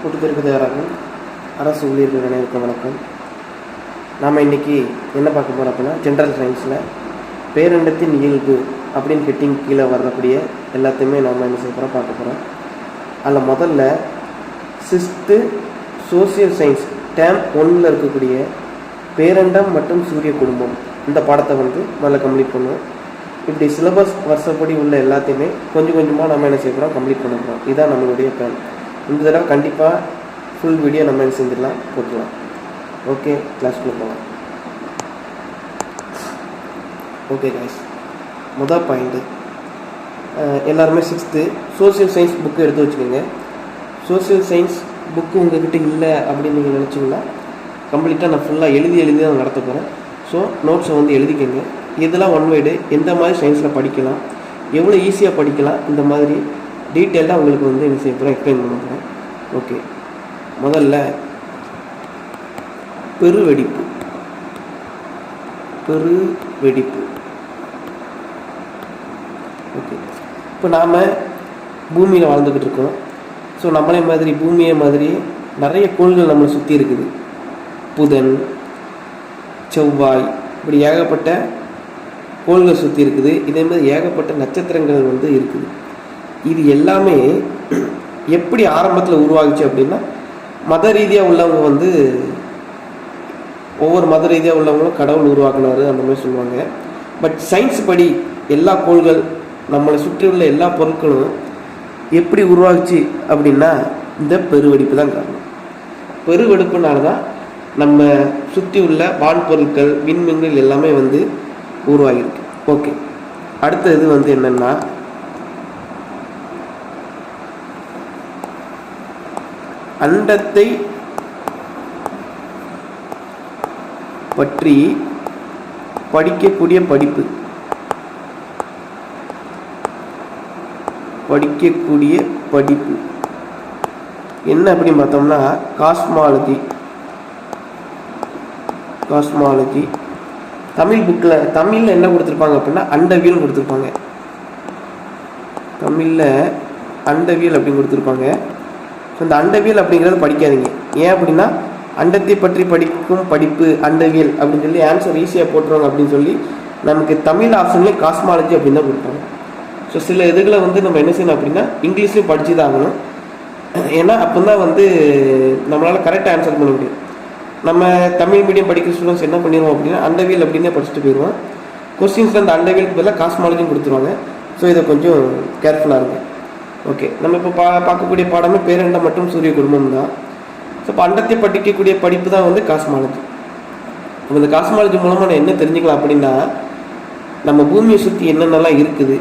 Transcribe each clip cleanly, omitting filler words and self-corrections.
கூட்டுத்திற்கு தயாராகும் அரசு ஊழியர்கள் அனைவருக்கும் வணக்கம். நாம் இன்றைக்கி என்ன பார்க்க போகிறோம் அப்படின்னா, ஜென்ரல் சயின்ஸில் பேரண்டத்தின் இயல்பு அப்படின்னு ஹெட்டிங் கீழே வரக்கூடிய எல்லாத்தையுமே நாம் என்ன செய்ய போகிறோம் பார்க்க போகிறோம். அதில் முதல்ல 6th சோசியல் சயின்ஸ் டேர்ம் 1ல் இருக்கக்கூடிய பேரண்டம் மற்றும் சூரிய குடும்பம் இந்த பாடத்தை முதல்ல கம்ப்ளீட் பண்ணுவோம். இப்படி சிலபஸ் வருஷப்படி உள்ள எல்லாத்தையுமே கொஞ்சம் கொஞ்சமாக நம்ம என்ன செய்ய போகிறோம், கம்ப்ளீட் பண்ண போகிறோம். இதுதான் நம்மளுடைய பிளான். இந்த தடவை கண்டிப்பாக ஃபுல் வீடியோ நம்ம என்ன செஞ்சிடலாம், போட்டுடலாம். ஓகே, கிளாஸ்க்குள்ளே போகலாம். ஓகே கைஸ், முதல் பாயிண்ட்டு, எல்லாருமே 6th சோசியல் சயின்ஸ் புக்கு எடுத்து வச்சுக்கோங்க. சோசியல் சயின்ஸ் புக்கு உங்கள்கிட்ட இல்லை அப்படின்னு நீங்கள் நினச்சிங்கன்னா கம்ப்ளீட்டாக நான் ஃபுல்லாக எழுதி தான் நடத்த போகிறேன். ஸோ நோட்ஸை எழுதிக்கங்க. இதெல்லாம் ஒன் வேர்டு, எந்த மாதிரி சயின்ஸில் படிக்கலாம், எவ்வளோ ஈஸியாக படிக்கலாம், இந்த மாதிரி டீட்டெயிலாக உங்களுக்கு என்ன செய்ய போகிறேன், எக்ஸ்பிளைன் பண்ண போகிறேன். ஓகே, முதல்ல பெருவெடிப்பு. ஓகே, இப்போ நாம் பூமியில் வாழ்ந்துக்கிட்டு இருக்கோம். ஸோ நம்மளே மாதிரி பூமியை மாதிரி நிறைய கோள்கள் நம்மளை சுற்றி இருக்குது. புதன், செவ்வாய், இப்படி ஏகப்பட்ட கோள்கள் சுற்றி இருக்குது. இதே மாதிரி ஏகப்பட்ட நட்சத்திரங்கள் இருக்குது. இது எல்லாமே எப்படி ஆரம்பத்தில் உருவாகுச்சு அப்படின்னா, மத ரீதியாக உள்ளவங்க ஒவ்வொரு மத ரீதியாக உள்ளவங்களும் கடவுள் உருவாக்குனாரு அந்த மாதிரி சொல்லுவாங்க. பட் சயின்ஸ் படி எல்லா கோள்கள், நம்மளை சுற்றி உள்ள எல்லா பொருட்களும் எப்படி உருவாகுச்சு அப்படின்னா இந்த பெருவெடிப்பு தான் காரணம். பெருவெடிப்புனால தான் நம்ம சுற்றி உள்ள வான்பொருட்கள், விண்மீன்கள் எல்லாமே உருவாகிருக்கு. ஓகே, அடுத்தது என்னென்னா, அண்டத்தை பற்றி படிக்கக்கூடிய படிப்பு. என்ன அப்படின்னு பார்த்தோம்னா காஸ்மாலஜி. தமிழில் என்ன கொடுத்துருப்பாங்க அப்படின்னா அண்டவியல் கொடுத்துருப்பாங்க. தமிழில் அண்டவியல் அப்படின்னு கொடுத்துருப்பாங்க. ஸோ இந்த அண்டவியல் அப்படிங்கிறத படிக்காதீங்க. ஏன் அப்படின்னா, அண்டத்தை பற்றி படிக்கும் படிப்பு அண்டவியல் அப்படின்னு சொல்லி ஆன்சர் ஈஸியாக போட்டுருவாங்க அப்படின்னு சொல்லி நமக்கு தமிழ் ஆப்ஷன்லேயே காஸ்மாலஜி அப்படின்னு தான் கொடுப்பாங்க. ஸோ சில இதுகளை நம்ம என்ன செய்யணும் அப்படின்னா இங்கிலீஷ்லேயும் படித்து தான் ஆகணும். ஏன்னா அப்போ தான் நம்மளால் கரெக்டாக ஆன்சர் பண்ண முடியும். நம்ம தமிழ் மீடியம் படிக்கிற ஸ்டூடெண்ட்ஸ் என்ன பண்ணிடுவோம் அப்படின்னா அண்டவியல் அப்படின்னே படிச்சுட்டு போயிடுவோம். கொஸ்டின்ஸில் அந்த அண்டவியலுக்கு பதிலாக காஸ்மாலஜியும் கொடுத்துருவாங்க. ஸோ இதை கொஞ்சம் கேர்ஃபுல்லாக இருக்கும். ஓகே, நம்ம இப்போ பார்க்கக்கூடிய பாடமே பேரண்டம் மற்றும் சூரிய குடும்பம் தான். ஸோ இப்போ அண்டத்தை படிக்கக்கூடிய படிப்பு தான் காஸ்மாலஜி. இப்போ இந்த காஸ்மாலஜி மூலமாக நான் என்ன தெரிஞ்சுக்கலாம் அப்படின்னா, நம்ம பூமியை சுற்றி என்னென்னலாம் இருக்குது,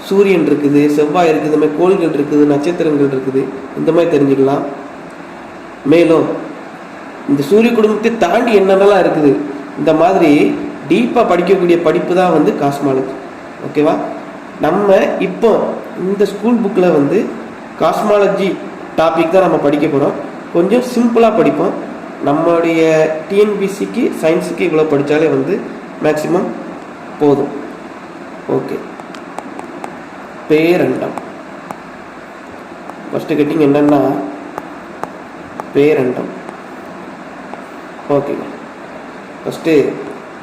சூரியன் இருக்குது, செவ்வாய் இருக்குது, இந்த மாதிரி கோள்கள் இருக்குது, நட்சத்திரங்கள் இருக்குது, இந்த மாதிரி தெரிஞ்சுக்கலாம். மேலும் இந்த சூரிய குடும்பத்தை தாண்டி என்னென்னலாம் இருக்குது, இந்த மாதிரி டீப்பாக படிக்கக்கூடிய படிப்பு தான் காஸ்மாலஜி. ஓகேவா? நம்ம இப்போ இந்த ஸ்கூல் புக்கில் காஸ்மாலஜி டாபிக் தான் நம்ம படிக்க போகிறோம். கொஞ்சம் சிம்பிளாக படிப்போம். நம்மளுடைய டிஎன்பிசிக்கு சயின்ஸுக்கு இவ்வளோ படித்தாலே மேக்சிமம் போதும். ஓகே, பேரண்டம். ஃபஸ்ட்டு கட்டிங் என்னன்னா பேரண்டம். ஓகே, ஃபஸ்ட்டு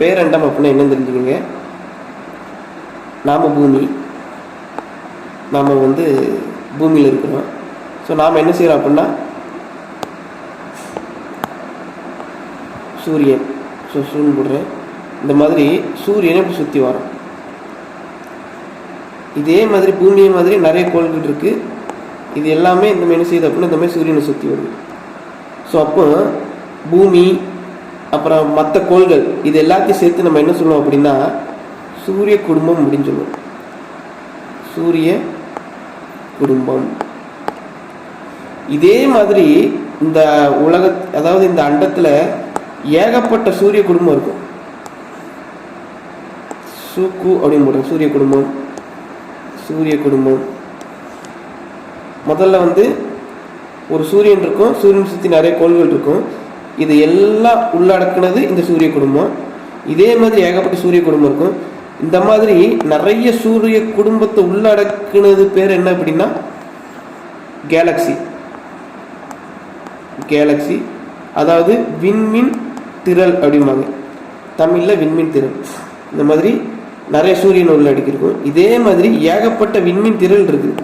பேரண்டம் அப்படின்னா என்னன்னு தெரிஞ்சுக்கோங்க. நாம் பூமியில் இருக்கிறோம். ஸோ நாம் என்ன செய்கிறோம் அப்படின்னா சூரியன், சூரியன் போடுறேன், இந்த மாதிரி சூரியனை இப்படி சுற்றி வரோம். இதே மாதிரி பூமியை மாதிரி நிறைய கோள்கள் இருக்குது. இது எல்லாமே இந்த மாதிரி என்ன செய்யுது அப்படின்னா இந்த மாதிரி சூரியனை சுற்றி வருது. ஸோ அப்போ பூமி அப்புறம் மற்ற கோள்கள் இது எல்லாத்தையும் சேர்த்து நம்ம என்ன சொல்லுவோம் அப்படின்னா சூரிய குடும்பம் அப்படின்னு சொல்லுவோம். சூரிய குடும்பம். இதே மாதிரி இந்த அதாவது இந்த அண்டத்தில் ஏகப்பட்ட சூரிய குடும்பம் இருக்கும். சூக்கு அப்படின்னு போடுறோம். சூரிய குடும்பம். முதல்ல ஒரு சூரியன் இருக்கும், சூரியன் சுற்றி நிறைய கோள்கள் இருக்கும். இது எல்லாம் உள்ளடக்குனது இந்த சூரிய குடும்பம். இதே மாதிரி ஏகப்பட்ட சூரிய குடும்பம் இருக்கும். இந்த மாதிரி நிறைய சூரிய குடும்பத்தை உள்ளடக்குனது பேர் என்ன அப்படின்னா கேலக்ஸி. கேலக்ஸி, அதாவது விண்மீன் திரள் அப்படிம்பாங்க. தமிழில் விண்மீன் திரள். இந்த மாதிரி நிறைய சூரியன் உள்ள அடிக்கிருக்கும். இதே மாதிரி ஏகப்பட்ட விண்மீன் திரள் இருக்குது.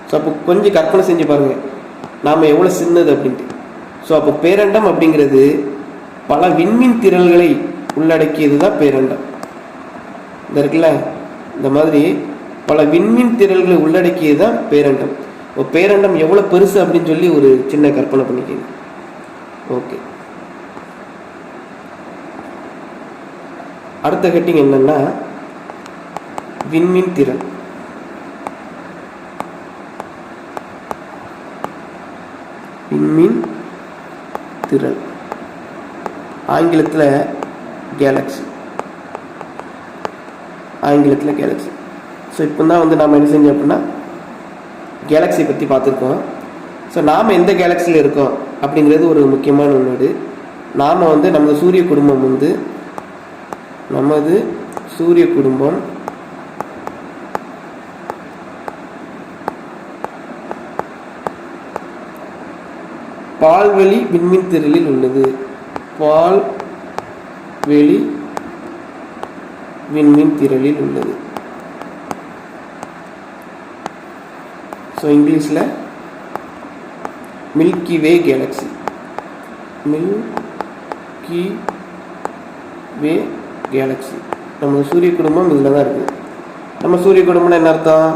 ஸோ அப்போ கொஞ்சம் கற்பனை செஞ்சு பாருங்க, நாம் எவ்வளோ சின்னது அப்படின்ட்டு. ஸோ அப்போ பேரண்டம் அப்படிங்கிறது பல விண்மீன் திரள்களை உள்ளடக்கியது தான் பேரண்டம். இந்த இருக்குல்ல, இந்த மாதிரி பல விண்மீன் திரள்களை உள்ளடக்கியது தான் பேரண்டம். இப்போ பேரண்டம் எவ்வளோ பெருசு அப்படின்னு சொல்லி ஒரு சின்ன கற்பனை பண்ணிக்கங்க. ஓகே, அடுத்த ஹெட்டிங் என்னன்னா விண்மீன் திரள். விண்மீன் திரள் ஆங்கிலத்தில் கேலக்ஸி. ஆங்கிலத்தில் கேலக்ஸி. ஸோ இப்போ தான் வந்து நாம் என்ன செஞ்சோம் அப்படின்னா கேலக்ஸி பற்றி பார்த்துருக்கோம். ஸோ நாம் எந்த கேலக்ஸியில் இருக்கோம் அப்படிங்கிறது ஒரு முக்கியமான ஒன்று. நாம் வந்து நமது சூரிய குடும்பம் வந்து நமது சூரிய குடும்பம் பால்வெளி விண்மீன் திரளில் உள்ளது. பால்வெளி விண்மீன் திரளில் உள்ளது. ஸோ இங்கிலீஷில் மில்கி வே கேலக்ஸி. மில்கி வே கேலக்ஸி. நம்ம சூரிய குடும்பம் இதில் தான் இருக்குது. நம்ம சூரிய குடும்பம்னா என்ன அர்த்தம்?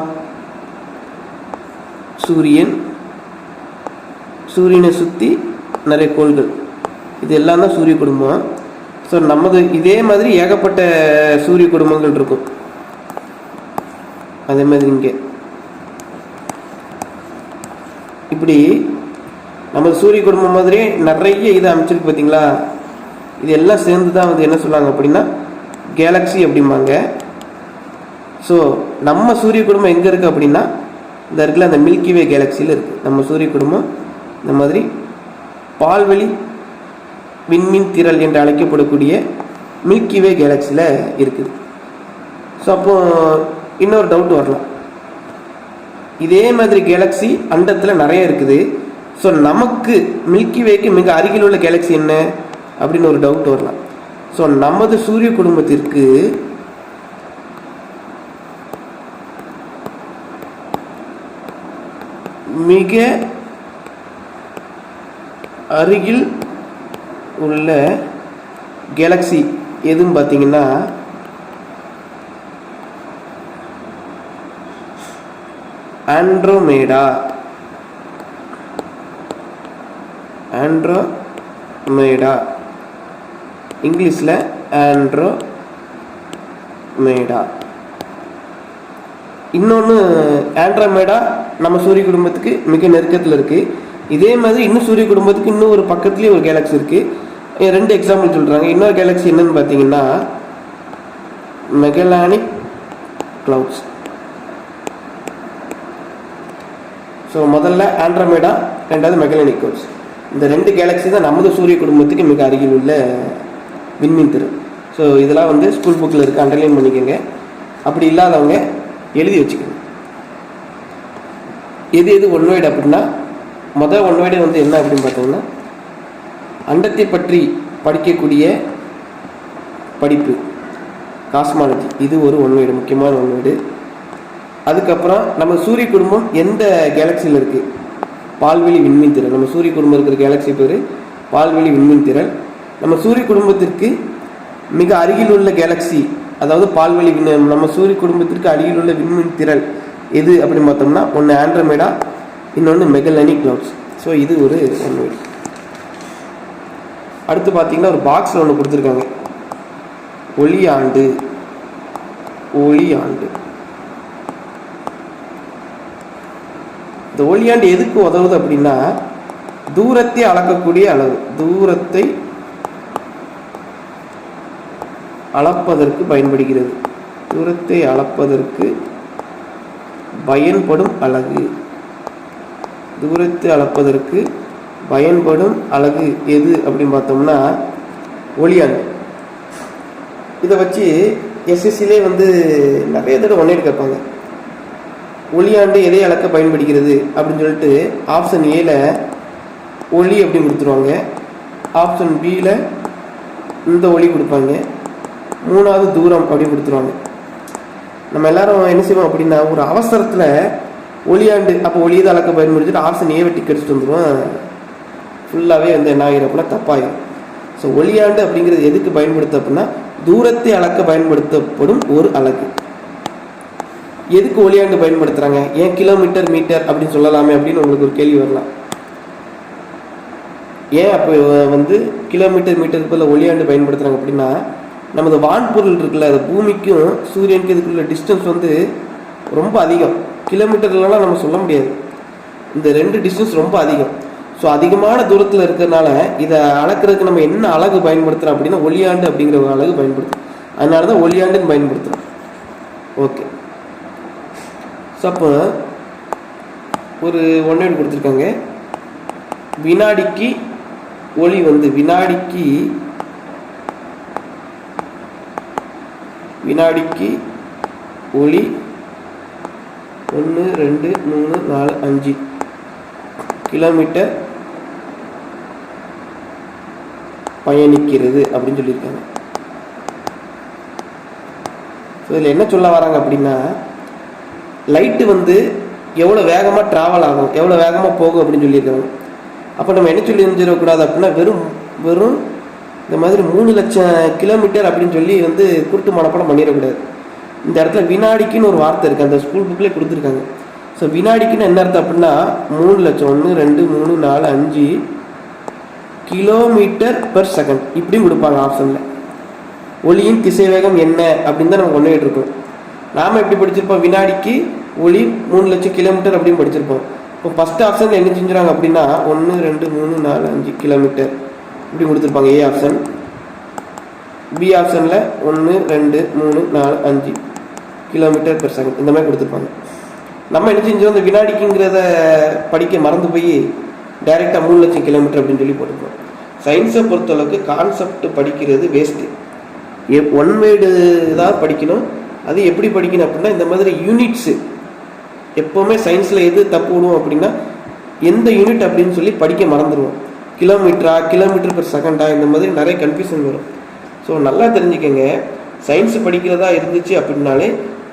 சூரியனை சுற்றி நிறைய கோள்கள், இது எல்லாம் தான் சூரிய குடும்பம். ஸோ நமது இதே மாதிரி ஏகப்பட்ட சூரிய குடும்பங்கள் இருக்கும். அதே மாதிரி இங்கே இப்படி நமது சூரிய குடும்பம் மாதிரியே நிறைய இது அமைச்சிருக்கு பார்த்தீங்களா? இது எல்லாம் சேர்ந்து தான் வந்து என்ன சொல்லுவாங்க அப்படின்னா கேலக்ஸி அப்படிம்பாங்க. ஸோ நம்ம சூரிய குடும்பம் எங்கே இருக்குது அப்படின்னா இந்த இருக்குல்ல, அந்த மில்கி வே கேலக்சியில் இருக்குது நம்ம சூரிய குடும்பம். இந்த மாதிரி பால்வெளி விண்மீன் திரள் என்று அழைக்கப்படக்கூடிய மில்கி வே கேலக்சியில் இருக்குது. ஸோ அப்போ இன்னொரு டவுட் வரலாம், இதே மாதிரி கேலக்ஸி அண்டத்தில் நிறைய இருக்குது. ஸோ நமக்கு மில்கி வேக்கு மிக அருகில் உள்ள கேலக்ஸி என்ன அப்படின்னு ஒரு டவுட் வரலாம். ஸோ நமது சூரிய குடும்பத்திற்கு மிக அருகில் உள்ள கேலக்ஸி எதுன்னு பார்த்தீங்கன்னா ஆண்ட்ரோமேடா. இங்கிலீஷில் ஆண்ட்ரோமேடா. இன்னொன்று ஆண்ட்ரோமேடா நம்ம சூரிய குடும்பத்துக்கு மிக நெருக்கத்தில் இருக்குது. இதே மாதிரி இன்னும் சூரிய குடும்பத்துக்கு இன்னும் ஒரு பக்கத்துலேயே ஒரு கேலக்ஸி இருக்குது. 2 எக்ஸாம்பிள் சொல்கிறாங்க. இன்னொரு கேலக்ஸி என்னன்னு பார்த்தீங்கன்னா மெகலானிக் கிளவுட்ஸ். ஸோ முதல்ல ஆண்ட்ரோமேடா, ரெண்டாவது மெகலானிக் கிளவுட்ஸ். இந்த 2 கேலக்ஸி தான் நமது சூரிய குடும்பத்துக்கு மிக அருகில் உள்ள விண்மீன் திரள். ஸோ இதெல்லாம் வந்து ஸ்கூல் புக்கில் இருக்குது, அண்டர்லைன் பண்ணிக்கோங்க. அப்படி இல்லாதவங்க எழுதி வச்சுக்கோங்க. எது ஒன் வேர்டு அப்படின்னா முதல் ஒன் வேர்டு வந்து என்ன அப்படின்னு பார்த்தோம்னா அண்டத்தை பற்றி படிக்கக்கூடிய படிப்பு, காஸ்மாலஜி. இது ஒரு ஒன் வேர்டு, முக்கியமான ஒன் வேர்டு. அதுக்கப்புறம் நம்ம சூரிய குடும்பம் எந்த கேலக்சியில் இருக்குது? பால்வெளி விண்மீன் திரள். நம்ம சூரிய குடும்பம் இருக்கிற கேலக்சி பேர் பால்வெளி விண்மீன் திரள். நம்ம சூரிய குடும்பத்திற்கு மிக அருகில் உள்ள கேலக்சி, அதாவது பால்வெளி நம்ம சூரிய குடும்பத்திற்கு அருகில் உள்ள விண்மீன் திரள் எது அப்படின்னு பார்த்தோம்னா ஒன்று ஆண்ட்ரோமேடா, இன்னொன்று மெகலானிக் கிளவுட்ஸ். ஸோ இது ஒரு ஒன் வேர்டு. அடுத்து பார்த்தீங்கன்னா ஒரு பாக்ஸில் ஒன்று கொடுத்துருக்காங்க, ஒளியாண்டு. இந்த ஒளியாண்டு எதுக்கு உதவுது அப்படின்னா தூரத்தை அளக்கக்கூடிய அளவு, தூரத்தை அளப்பதற்கு பயன்படுகிறது. தூரத்தை அளப்பதற்கு பயன்படும் அலகு. தூரத்தை அளப்பதற்கு பயன்படும் அலகு எது அப்படின்னு பார்த்தோம்னா ஒளியாண்டு. இதை வச்சு எஸ்எஸ்சிலே வந்து நிறைய தடவை ஒன்னேடு கேட்பாங்க. ஒளியாண்டு எதை அளக்க பயன்படுகிறது அப்படின்னு சொல்லிட்டு ஆப்ஷன் ஏல ஒளி அப்படின்னு கொடுத்துருவாங்க, ஆப்ஷன் பியில் இந்த ஒளி கொடுப்பாங்க, மூணாவது தூரம் அப்படின்னு கொடுத்துருவாங்க. நம்ம எல்லாரும் என்ன செய்வோம் அப்படின்னா ஒரு அவசரத்தில் ஒளியாண்டு அப்போ ஒளி எதை அளக்க பயன்படுத்திட்டு ஆப்ஷன் ஏவை டிக் அடிச்சுட்டு வந்துடுவோம், ஃபுல்லாகவே வந்து என்ன ஆகிரும் அப்படின்னா தப்பாயிரும். ஸோ ஒளியாண்டு அப்படிங்கிறது எதுக்கு பயன்படுத்த அப்படின்னா தூரத்தை அளக்க பயன்படுத்தப்படும் ஒரு அலகு. எதுக்கு ஒளியாண்டு பயன்படுத்துகிறாங்க, ஏன் கிலோமீட்டர் மீட்டர் அப்படின்னு சொல்லலாமே அப்படின்னு உங்களுக்கு ஒரு கேள்வி வரலாம். ஏன் அப்போ வந்து கிலோமீட்டர் மீட்டருக்கு பதில் ஒளியாண்டு பயன்படுத்துகிறாங்க அப்படின்னா நமது வான்பொருள் இருக்குல்ல, அது பூமிக்கும் சூரியனுக்கும் இதுக்குள்ள டிஸ்டன்ஸ் வந்து ரொம்ப அதிகம். கிலோமீட்டர்லாம் நம்ம சொல்ல முடியாது, இந்த ரெண்டு டிஸ்டன்ஸ் ரொம்ப அதிகம். ஸோ அதிகமான தூரத்தில் இருக்கிறதுனால இதை அளக்கிறதுக்கு நம்ம என்ன அலகு பயன்படுத்துகிறோம் அப்படின்னா ஒளியாண்டு அப்படிங்கிற ஒரு அலகு பயன்படுத்துகிறோம். அதனால தான் ஒளியாண்டுன்னு பயன்படுத்துகிறோம். ஓகே, ஸோ அப்போ ஒரு ஒன்று கொடுத்துருக்காங்க, வினாடிக்கு ஒளி வந்து வினாடிக்கு ஒளி 1 2 3 4 5 கிலோமீட்டர் பயணிக்கிறது அப்படின்னு சொல்லியிருக்காங்க. ஸோ இதில் என்ன சொல்ல வராங்க அப்படின்னா லைட்டு வந்து எவ்வளோ வேகமாக ட்ராவல் ஆகும், எவ்வளோ வேகமாக போகும் அப்படின்னு சொல்லியிருக்காங்க. அப்போ நம்ம என்ன சொல்லி இருந்துடக்கூடாது அப்படின்னா வெறும் இந்த மாதிரி 3 லட்சம் கிலோமீட்டர் அப்படின்னு சொல்லி வந்து குருட்டு மனப்பாடம் பண்ணிடக்கூடாது. இந்த இடத்துல வினாடிக்குன்னு ஒரு வார்த்தை இருக்குது, அந்த ஸ்கூல் புக்கில் கொடுத்துருக்காங்க. ஸோ வினாடிக்குன்னு என்ன அர்த்தம் அப்படின்னா 3 லட்சம் 1 2 3 4 5 கிலோமீட்டர் பெர் செகண்ட் இப்படியும் கொடுப்பாங்க ஆப்ஷனில். ஒளியின் திசைவேகம் என்ன அப்படின்னு தான் நம்ம கொண்டுகிட்டு இருக்கோம். நாம் எப்படி படிச்சிருப்போம், வினாடிக்கு ஒளி 3 லட்சம் கிலோமீட்டர் அப்படின்னு படிச்சிருப்போம். இப்போ ஃபஸ்ட் ஆப்ஷனில் என்ன செஞ்சுறாங்க அப்படின்னா 1 2 3 4 5 கிலோமீட்டர் இப்படி கொடுத்துருப்பாங்க ஏ ஆப்ஷன். பி ஆப்ஷனில் 1 2 3 4 5 கிலோமீட்டர் பெர் செகண்ட் இந்த மாதிரி கொடுத்துருப்பாங்க. நம்ம என்ன செஞ்சோம், இந்த வினாடிக்குங்கிறத படிக்க மறந்து போய் டைரெக்டாக 3 லட்சம் கிலோமீட்டர் அப்படின்னு சொல்லி போட்டுருக்கோம். சயின்ஸை பொறுத்தளவுக்கு கான்செப்ட் படிக்கிறது வேஸ்ட்டு, ஒன் வேர்டு தான் படிக்கணும். அது எப்படி படிக்கணும் அப்படின்னா இந்த மாதிரி யூனிட்ஸு எப்போவுமே சயின்ஸில் எது தப்பு விடுவோம் அப்படின்னா எந்த யூனிட் அப்படின்னு சொல்லி படிக்க மறந்துடுவோம். கிலோமீட்டர் பெர் செகண்டா இந்த மாதிரி நிறைய கன்ஃபியூஷன் வரும். ஸோ நல்லா தெரிஞ்சுக்கங்க, சயின்ஸ் படிக்கிறதா இருந்துச்சு அப்படின்னாலே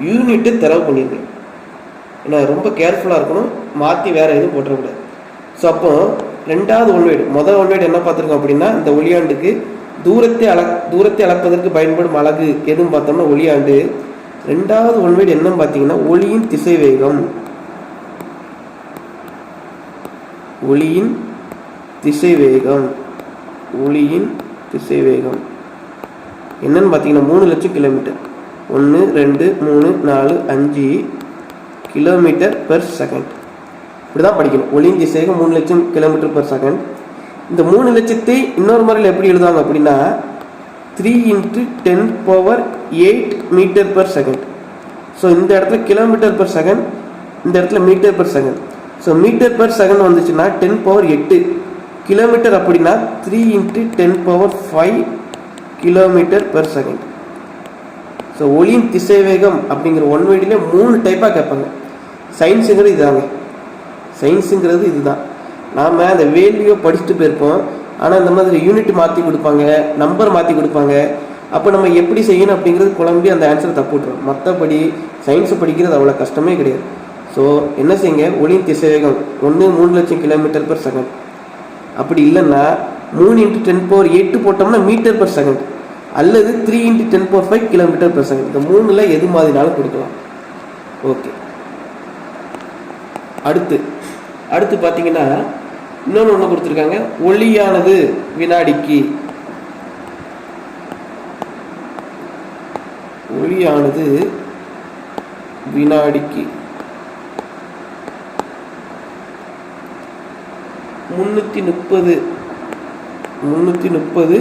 யூனிட்டு தெரவு பண்ணிடுங்க. ஏன்னா ரொம்ப கேர்ஃபுல்லாக இருக்கணும், மாற்றி வேறு எதுவும் போட்டுறக்கூடாது. ஸோ அப்போ ரெண்டாவது ஒன்வேடு, முதல் ஒன்வேடு என்ன பார்த்துருக்கோம் அப்படின்னா இந்த ஒளியாண்டுக்கு தூரத்தை அளப்பதற்கு பயன்படும் அலகு எதுவும் பார்த்தோம்னா ஒளியாண்டு. ரெண்டாவது ஒன்வேடு என்னன்னு பார்த்தீங்கன்னா ஒளியின் திசைவேகம். ஒளியின் திசைவேகம் என்னன்னு பார்த்தீங்கன்னா 3 லட்சம் கிலோமீட்டர் 1 2 3 4 5 கிலோமீட்டர் பெர் செகண்ட் இப்படி தான் படிக்கணும். ஒளியின் திசைவேகம் 3 லட்சம் கிலோமீட்டர் பெர் செகண்ட். இந்த 3 லட்சத்தை இன்னொரு முறையில் எப்படி எழுதுவாங்க அப்படின்னா 3 × 10⁸ மீட்டர் பெர் செகண்ட். ஸோ இந்த இடத்துல கிலோமீட்டர் பெர் செகண்ட், இந்த இடத்துல metre per second. So metre per second வந்துச்சுன்னா 10⁸, கிலோமீட்டர் அப்படின்னா 3 × 10⁵ கிலோமீட்டர் பெர் செகண்ட். ஸோ ஒளியின் திசைவேகம் அப்படிங்கிற ஒன் வேர்டில் 3 டைப்பாக கேட்பாங்க. சயின்ஸுங்கிறது இதுதான். நாம் அந்த வேல்யூ படிச்சுட்டு போயிருப்போம், ஆனால் இந்த மாதிரி யூனிட் மாற்றி கொடுப்பாங்க, நம்பர் மாற்றி கொடுப்பாங்க. அப்போ நம்ம எப்படி செய்யணும் அப்படிங்கிறது குழம்பி அந்த ஆன்சரை தப்பு விட்டுரும். மற்றபடி சயின்ஸை படிக்கிறது அவ்வளோ கஷ்டமே கிடையாது. ஸோ என்ன செய்யுங்க, ஒளியின் திசைவேகம் 3 லட்சம் கிலோமீட்டர் பெர் செகண்ட், அப்படி இல்லைன்னா 3 × 10⁸ போட்டோம்னா மீட்டர் பெர் செகண்ட், அல்லது 3 × 10⁵ கிலோமீட்டர் பெர் செகண்ட். இந்த 3ல் எது மாதிரினாலும் கொடுக்கலாம். ஓகே, அடுத்து பார்த்தீங்கன்னா இன்னொன்று கொடுத்துருக்காங்க, ஒளியானது வினாடிக்கு 330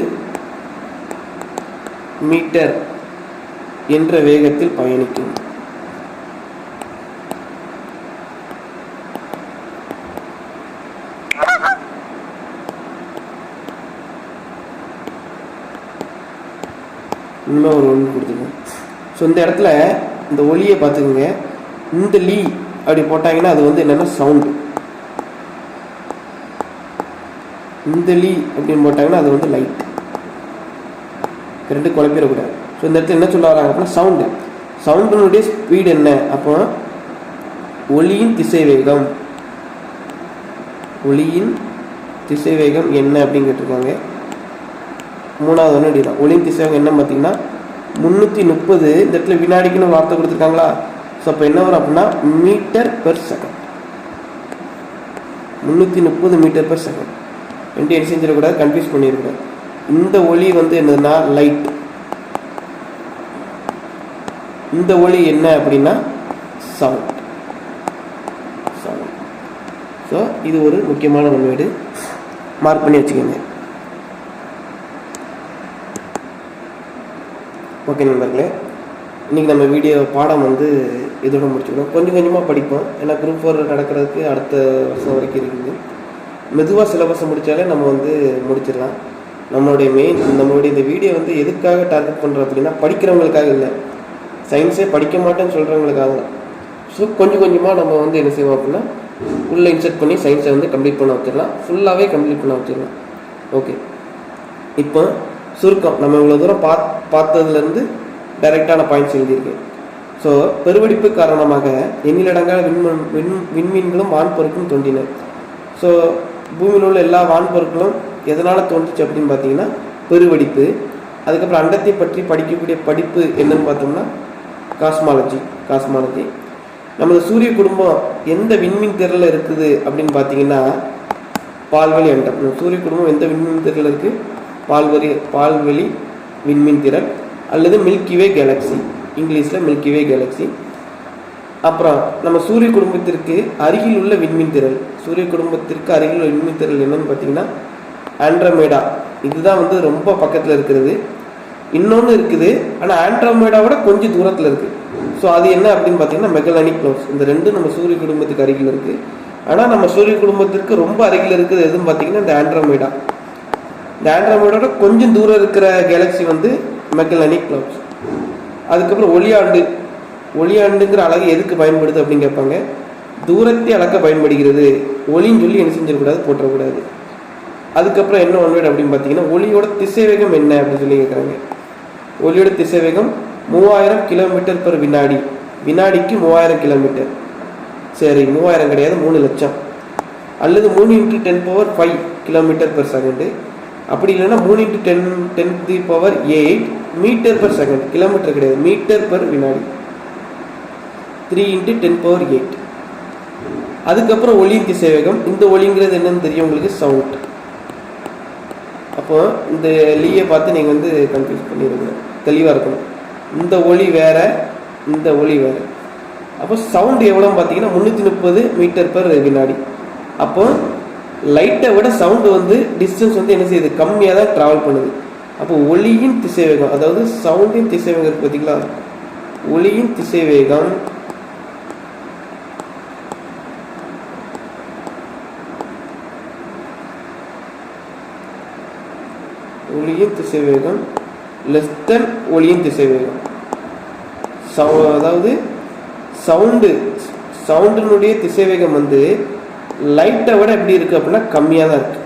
மீட்டர் என்ற வேகத்தில் பயணிக்கும். இன்னொரு ஒன்று கொடுத்துருக்கேன். ஸோ இந்த இடத்துல இந்த ஒளியை பார்த்துக்கோங்க, இந்த அப்படி போட்டாங்கன்னா அது வந்து என்னென்னா சவுண்டு. இந்த லீ அப்படின்னு போட்டாங்கன்னா அது வந்து லைட். ரெண்டு குழப்பிடக்கூடாது. ஸோ இந்த இடத்துல என்ன சொல்ல வராங்க அப்படின்னா சவுண்டு. சவுண்டினுடைய ஸ்பீடு என்ன? அப்போ ஒளியின் திசைவேகம், ஒளியின் திசைவேகம் என்ன அப்படின்னு கேட்டிருக்காங்க. மூணாவது ஒன்று இப்படி தான். ஒளியின் திசைவேகம் என்ன பார்த்தீங்கன்னா 330. இந்த இடத்துல வினாடிக்குன்னு வார்த்தை கொடுத்துருக்காங்களா? ஸோ அப்போ என்ன வரும் அப்படின்னா metre per second. 330 metre per second. ரெண்டு என்ன செஞ்சிடக்கூடாது, கன்ஃபியூஸ் பண்ணிடக்கூடாது. இந்த ஒளி வந்து என்னதுன்னா லைட். இந்த ஒளி என்ன அப்படின்னா சவுண்ட். சவுண்ட். ஸோ இது ஒரு முக்கியமான ஒன்று, மார்க் பண்ணி வச்சுக்கோங்க. ஓகே நண்பர்களே, இன்றைக்கி நம்ம வீடியோ பாடம் வந்து இதோட முடிச்சுக்கிறோம். கொஞ்சம் கொஞ்சமாக படிப்போம். ஏன்னா குரூப் 4 நடக்கிறதுக்கு அடுத்த வருஷம் வரைக்கும் இருக்குது. மெதுவாக சிலபஸை முடித்தாலே நம்ம வந்து முடிச்சிடலாம். நம்மளுடைய இந்த வீடியோ வந்து எதுக்காக டார்கெட் பண்ணுறோம் அப்படின்னா படிக்கிறவங்களுக்காக இல்லை, சயின்ஸே படிக்க மாட்டேன்னு சொல்கிறவங்களுக்காக தான். ஸோ கொஞ்சம் கொஞ்சமாக நம்ம வந்து என்ன செய்வோம் அப்படின்னா உள்ளே இன்செர்ட் பண்ணி சயின்ஸை வந்து கம்ப்ளீட் பண்ண வச்சிடலாம். ஃபுல்லாகவே கம்ப்ளீட் பண்ண வச்சிடலாம். ஓகே, இப்போ சுருக்கம் நம்ம இவ்வளோ தூரம் பார்த்ததுலேருந்து டைரெக்டான பாயிண்ட்ஸ் எழுதியிருக்கேன். ஸோ பெருவெடிப்பு காரணமாக எண்ணிலடங்கான விண்மீன்களும் வான்பொருட்களும் தோன்றின. ஸோ பூமியில் உள்ள எல்லா வான்பொருட்களும் எதனால் தோன்றுச்சு அப்படின்னு பார்த்தீங்கன்னா பெருவெடிப்பு. அதுக்கப்புறம் அண்டத்தை பற்றி படிக்கக்கூடிய படிப்பு என்னன்னு பார்த்தோம்னா காஸ்மாலஜி. நமது சூரிய குடும்பம் எந்த விண்மீன் திரளில் இருக்குது அப்படின்னு பார்த்தீங்கன்னா பால்வெளி அண்டம். சூரிய குடும்பம் எந்த விண்மீன் திரளில் இருக்குது? பால்வெளி விண்மீன் திரள் அல்லது மில்கிவே கேலக்சி, இங்கிலீஷில் மில்கிவே கேலக்சி. அப்புறம் நம்ம சூரிய குடும்பத்திற்கு அருகில் உள்ள விண்மீன் திரள், சூரிய குடும்பத்திற்கு அருகில் உள்ள விண்மீன் திரள் என்னன்னு பார்த்தீங்கன்னா ஆண்ட்ரோமேடா. இதுதான் வந்து ரொம்ப பக்கத்தில் இருக்கிறது. இன்னொன்று இருக்குது, ஆனால் ஆண்ட்ரோமேடாவோட கொஞ்சம் தூரத்தில் இருக்குது. ஸோ அது என்ன அப்படின்னு பார்த்தீங்கன்னா மெகலானிக் க்ளவுட்ஸ். இந்த ரெண்டும் நம்ம சூரிய குடும்பத்துக்கு அருகில் இருக்குது. ஆனால் நம்ம சூரிய குடும்பத்திற்கு ரொம்ப அருகில் இருக்குது எதுன்னு பார்த்தீங்கன்னா இந்த ஆண்ட்ரோமேடா. இந்த ஆண்ட்ரோமேடாவோட கொஞ்சம் தூரம் இருக்கிற கேலக்சி வந்து மெகலானிக் க்ளவுட்ஸ். அதுக்கப்புறம் ஒளியாண்டுங்கிற அழகு எதுக்கு பயன்படுது அப்படின்னு கேட்பாங்க. தூரத்தை அளக்க பயன்படுகிறது. ஒளின்னு சொல்லி என்ன செஞ்சிடக்கூடாது, போட்டக்கூடாது. அதுக்கப்புறம் என்ன ஒன்று அப்படின்னு பார்த்தீங்கன்னா ஒளியோட திசைவேகம் என்ன அப்படின்னு சொல்லி கேட்குறாங்க. ஒளியோட திசைவேகம் 3000 கிலோமீட்டர் பெர் வினாடி. வினாடிக்கு 3000 கிலோமீட்டர். சரி, 3000 கிடையாது, 3 லட்சம். அல்லது 3 × 10⁵ கிலோமீட்டர் பெர் செகண்டு. அப்படி இல்லைன்னா 3 × 10⁸ மீட்டர் பெர் செகண்ட். கிலோமீட்டர் கிடையாது, மீட்டர் பெர் வினாடி. 3 × 10⁸. அதுக்கப்புறம் ஒளியின் திசைவேகம். இந்த ஒளிங்கிறது என்னன்னு தெரியும் உங்களுக்கு, சவுண்ட். அப்போ இந்த லீயை பார்த்து நீங்கள் வந்து கன்ஃபியூஸ் பண்ணிடுங்க, தெளிவாக இருக்கணும். இந்த ஒளி வேற, இந்த ஒளி வேற. அப்போ சவுண்டு எவ்வளோ பார்த்தீங்கன்னா 330 மீட்டர் பெர் வினாடி. அப்போ லைட்டை விட சவுண்டு வந்து டிஸ்டன்ஸ் வந்து என்ன செய்யுது, கம்மியாக தான் ட்ராவல் பண்ணுது. அப்போ ஒளியின் திசைவேகம், அதாவது சவுண்டின் திசைவேகம் இருக்கு பார்த்தீங்களா, ஒளியின் திசைவேகம் லெஸ் தென் ஒளியின் திசைவேகம். அதாவது சவுண்டினுடைய திசைவேகம் வந்து லைட்டை விட எப்படி இருக்கு அப்படின்னா கம்மியாக தான் இருக்கு.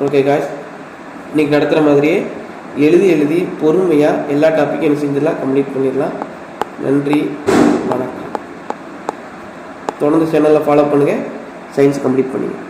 ஓகே காய்ஸ், இன்னைக்கு நடத்துகிற மாதிரியே எழுதி பொறுமையாக எல்லா டாப்பிக்கும் என்ன செஞ்சிடலாம், கம்ப்ளீட் பண்ணிடலாம். நன்றி, வணக்கம். தொடர்ந்து சேனலில் ஃபாலோ பண்ணுங்கள், சயின்ஸ் கம்ப்ளீட் பண்ணுங்கள்.